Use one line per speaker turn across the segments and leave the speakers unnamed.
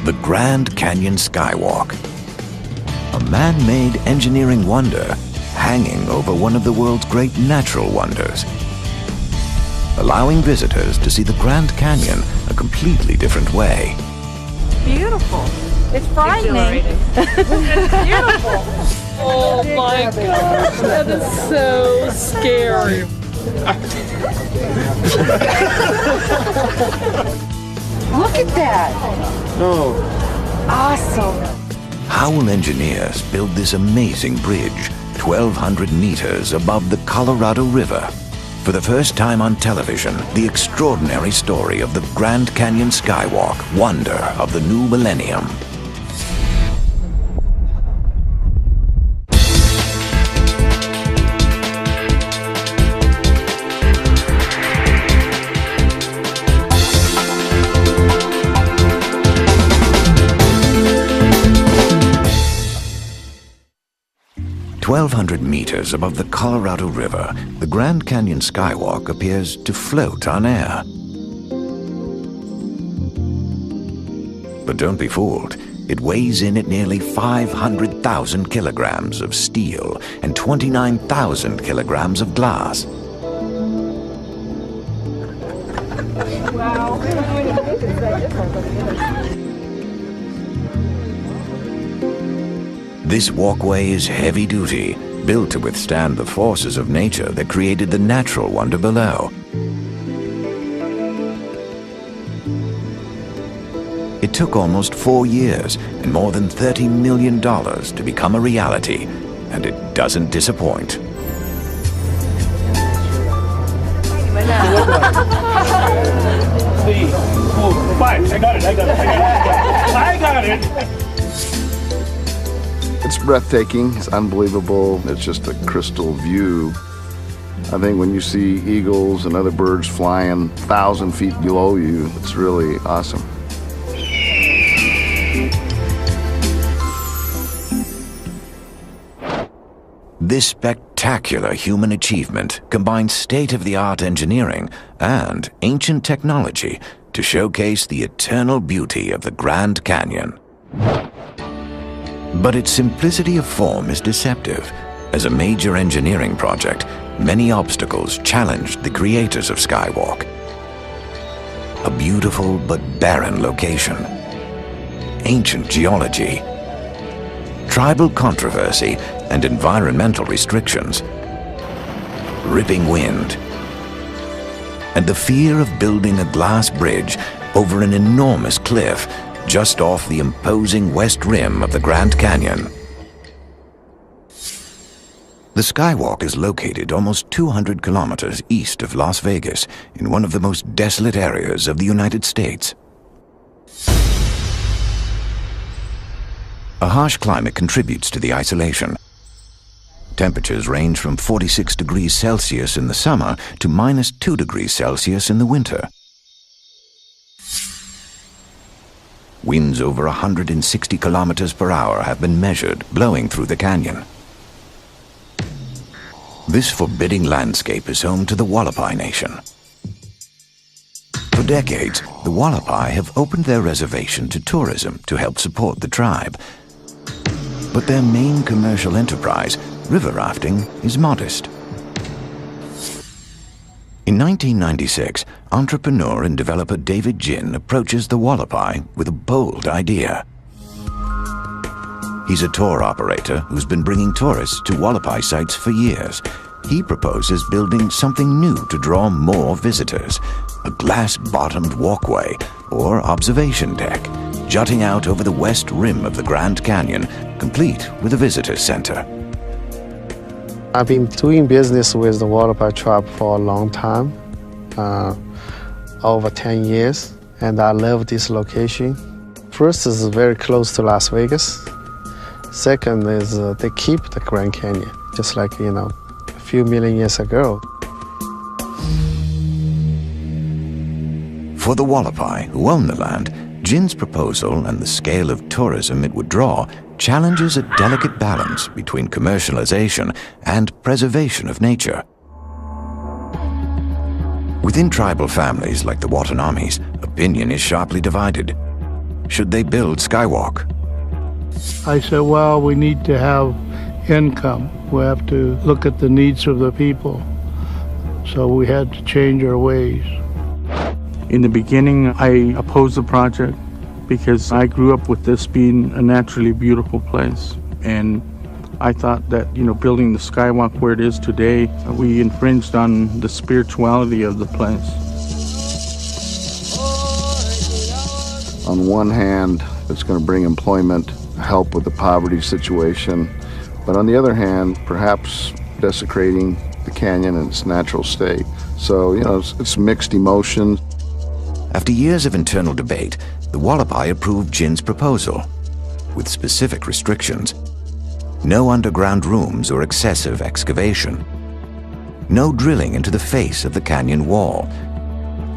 the Grand Canyon Skywalk, a man-made engineering wonder hanging over one of the world's great natural wonders, allowing visitors to see the Grand Canyon a completely different way.
Beautiful. It's frightening. It's beautiful.
Oh my gosh, that is so scary.
Look at that.
Oh.
Awesome.
How will engineers build this amazing bridge 1,200 meters above the Colorado River? For the first time on television, the extraordinary story of the Grand Canyon Skywalk, wonder of the new millennium. "1,200 meters above the Colorado River, the Grand Canyon Skywalk appears to float on air. But don't be fooled. It weighs in at nearly 500,000 kilograms of steel and 29,000 kilograms of glass.
Wow.
This walkway is heavy-duty, built to withstand the forces of nature that created the natural wonder below. It took almost 4 years and more than $30 million to become a reality, and it doesn't disappoint.
Three, 4, 5. I got it. I got it.
It's breathtaking, it's unbelievable, it's just a crystal view. I think when you see eagles and other birds flying 1,000 feet below you, it's really awesome.
This spectacular human achievement combines state-of-the-art engineering and ancient technology to showcase the eternal beauty of the Grand Canyon. But its simplicity of form is deceptive. As a major engineering project, many obstacles challenged the creators of Skywalk. A beautiful but barren location, ancient geology, tribal controversy and environmental restrictions, ripping wind, and the fear of building a glass bridge over an enormous cliff just off the imposing west rim of the Grand Canyon. The Skywalk is located almost 200 kilometers east of Las Vegas, in one of the most desolate areas of the United States. A harsh climate contributes to the isolation. Temperatures range from 46 degrees Celsius in the summer to -2 degrees Celsius in the winter. Winds over 160 kilometers per hour have been measured, blowing through the canyon. This forbidding landscape is home to the Wallapai Nation. For decades, the Wallapai have opened their reservation to tourism to help support the tribe. But their main commercial enterprise, river rafting, is modest. In 1996, entrepreneur and developer David Jin approaches the Wallapai with a bold idea. He's a tour operator who's been bringing tourists to Wallapai sites for years. He proposes building something new to draw more visitors, a glass-bottomed walkway or observation deck, jutting out over the west rim of the Grand Canyon, complete with a visitor center.
I've been doing business with the Wallapai tribe for a long time, over 10 years, and I love this location. First is very close to Las Vegas. Second is they keep the Grand Canyon, just like, a few million years ago.
For the Wallapai, who own the land, Jin's proposal and the scale of tourism it would draw challenges a delicate balance between commercialization and preservation of nature. Within tribal families like the Watanabe's, opinion is sharply divided. should they build Skywalk?
I said, well, we need to have income. We have to look at the needs of the people. So we had to change our ways.
In the beginning, I opposed the project because I grew up with this being a naturally beautiful place. And I thought that, building the Skywalk where it is today, we infringed on the spirituality of the place.
On one hand, it's going to bring employment, help with the poverty situation. But on the other hand, perhaps desecrating the canyon in its natural state. So, it's mixed emotions.
After years of internal debate, the Wallapai approved Jin's proposal, with specific restrictions. No underground rooms or excessive excavation. No drilling into the face of the canyon wall.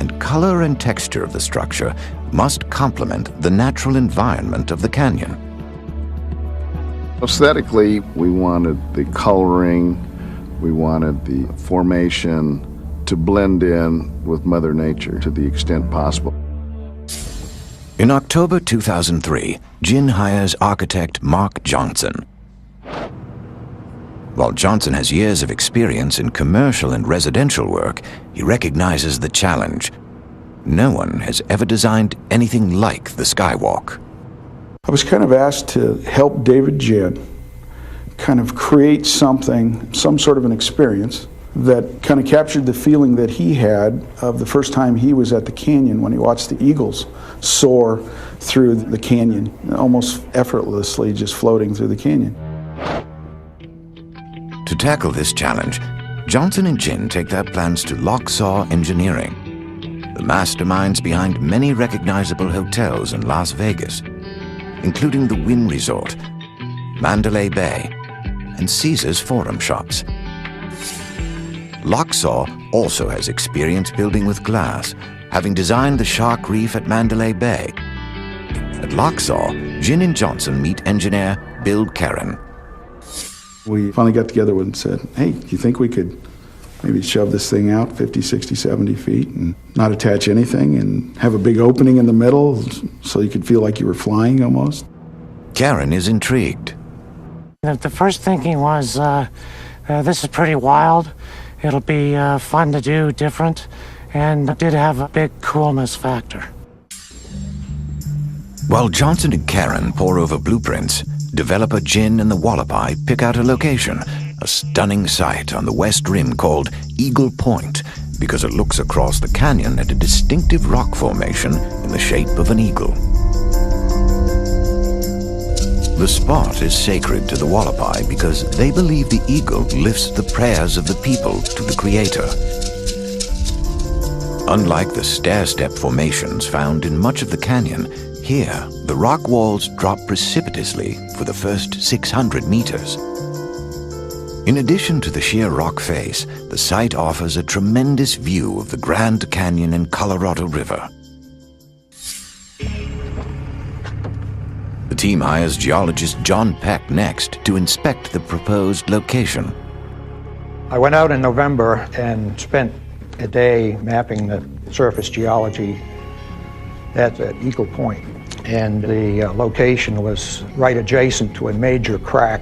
And color and texture of the structure must complement the natural environment of the canyon.
Aesthetically, we wanted the coloring, we wanted the formation to blend in with Mother Nature to the extent possible.
In October 2003, Jin hires architect Mark Johnson. While Johnson has years of experience in commercial and residential work, he recognizes the challenge. No one has ever designed anything like the Skywalk.
I was kind of asked to help David Jin kind of create something, some sort of an experience that kind of captured the feeling that he had of the first time he was at the canyon when he watched the eagles soar through the canyon, almost effortlessly just floating through the canyon.
To tackle this challenge, Johnson and Jin take their plans to Locksaw Engineering, the masterminds behind many recognizable hotels in Las Vegas, including the Wynn Resort, Mandalay Bay, and Caesars Forum Shops. Locksaw also has experience building with glass, having designed the Shark Reef at Mandalay Bay. At Locksaw, Jin and Johnson meet engineer Bill Karen.
We finally got together and said, hey, do you think we could maybe shove this thing out 50, 60, 70 feet and not attach anything and have a big opening in the middle so you could feel like you were flying almost?
Karen is intrigued.
The first thinking was, this is pretty wild. It'll be fun to do, different, and it did have a big coolness factor.
While Johnson and Karen pore over blueprints, developer Jin and the Wallapai pick out a location, a stunning site on the west rim called Eagle Point, because it looks across the canyon at a distinctive rock formation in the shape of an eagle. The spot is sacred to the Wallapai because they believe the eagle lifts the prayers of the people to the Creator. Unlike the stair-step formations found in much of the canyon, here the rock walls drop precipitously for the first 600 meters. In addition to the sheer rock face, the site offers a tremendous view of the Grand Canyon and Colorado River. The team hires geologist John Peck next to inspect the proposed location.
I went out in November and spent a day mapping the surface geology at Eagle Point. And the location was right adjacent to a major crack,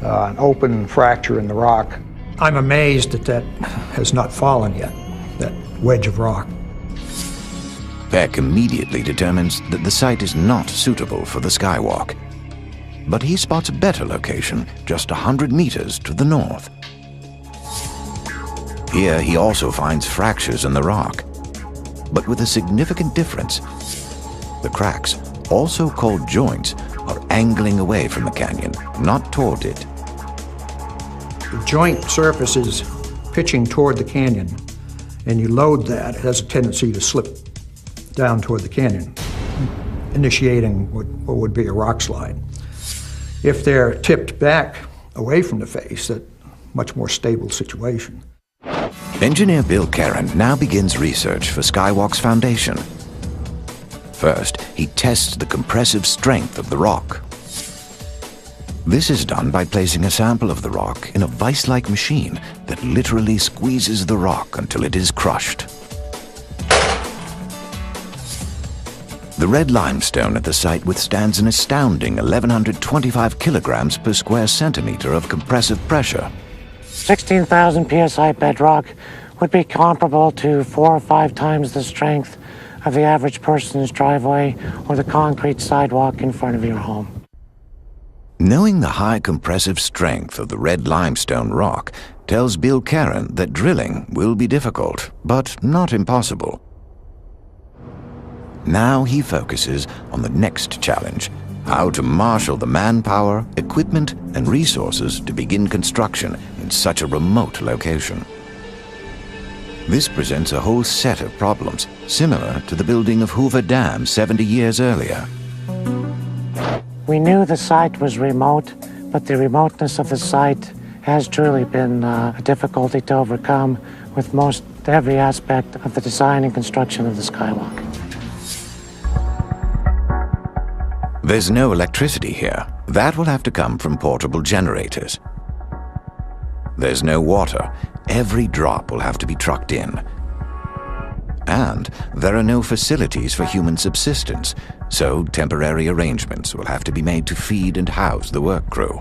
an open fracture in the rock. I'm amazed that has not fallen yet, that wedge of rock.
Peck immediately determines that the site is not suitable for the Skywalk. But he spots a better location just 100 meters to the north. Here he also finds fractures in the rock, but with a significant difference. The cracks, also called joints, are angling away from the canyon, not toward it.
The joint surface is pitching toward the canyon, and you load that, it has a tendency to slip down toward the canyon, initiating what would be a rock slide. If they're tipped back away from the face, that's a much more stable situation.
Engineer Bill Karen now begins research for Skywalk's foundation. First, he tests the compressive strength of the rock. This is done by placing a sample of the rock in a vice-like machine that literally squeezes the rock until it is crushed. The red limestone at the site withstands an astounding 1,125 kilograms per square centimeter of compressive pressure.
16,000 psi bedrock would be comparable to 4 or 5 times the strength of the average person's driveway or the concrete sidewalk in front of your home.
Knowing the high compressive strength of the red limestone rock tells Bill Caron that drilling will be difficult, but not impossible. Now he focuses on the next challenge, how to marshal the manpower, equipment, and resources to begin construction in such a remote location. This presents a whole set of problems, similar to the building of Hoover Dam 70 years earlier.
We knew the site was remote, but the remoteness of the site has truly been a difficulty to overcome with most every aspect of the design and construction of the Skywalk.
There's no electricity here. That will have to come from portable generators. There's no water. Every drop will have to be trucked in. And there are no facilities for human subsistence, so temporary arrangements will have to be made to feed and house the work crew.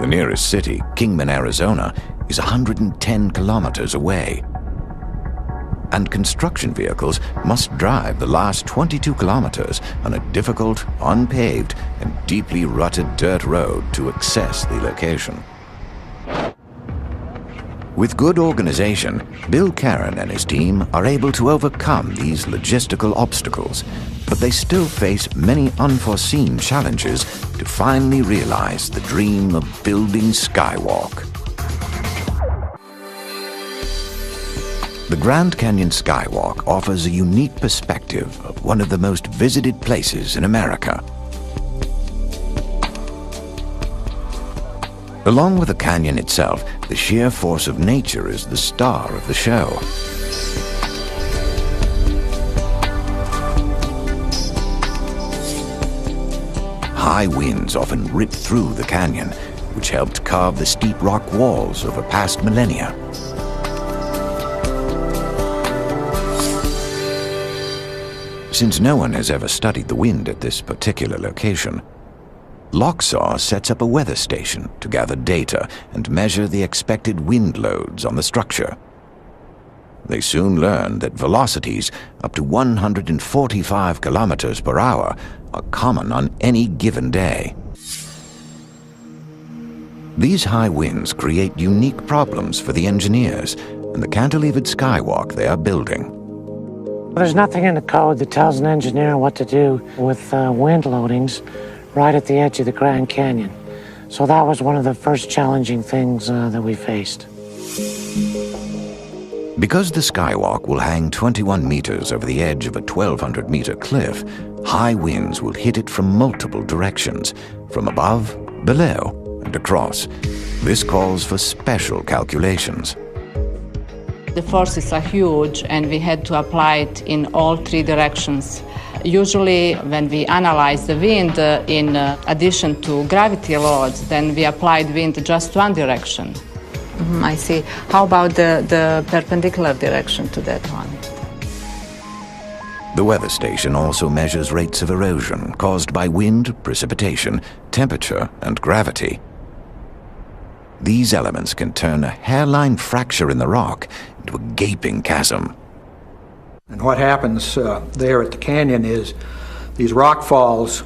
The nearest city, Kingman, Arizona, is 110 kilometers away. And construction vehicles must drive the last 22 kilometers on a difficult, unpaved, and deeply rutted dirt road to access the location. With good organization, Bill Caron and his team are able to overcome these logistical obstacles, but they still face many unforeseen challenges to finally realize the dream of building Skywalk. The Grand Canyon Skywalk offers a unique perspective of one of the most visited places in America. Along with the canyon itself, the sheer force of nature is the star of the show. High winds often rip through the canyon, which helped carve the steep rock walls over past millennia. Since no one has ever studied the wind at this particular location, Locksaw sets up a weather station to gather data and measure the expected wind loads on the structure. They soon learn that velocities up to 145 kilometers per hour are common on any given day. These high winds create unique problems for the engineers and the cantilevered skywalk they are building.
There's nothing in the code that tells an engineer what to do with wind loadings right at the edge of the Grand Canyon. So that was one of the first challenging things that we faced.
Because the Skywalk will hang 21 meters over the edge of a 1,200-meter cliff, high winds will hit it from multiple directions, from above, below, and across. This calls for special calculations.
The forces are huge, and we had to apply it in all 3 directions. Usually, when we analyze the wind in addition to gravity loads, then we applied wind just one direction. I see. How about the perpendicular direction to that one?
The weather station also measures rates of erosion caused by wind, precipitation, temperature, and gravity. These elements can turn a hairline fracture in the rock into a gaping chasm.
And what happens there at the canyon is these rock falls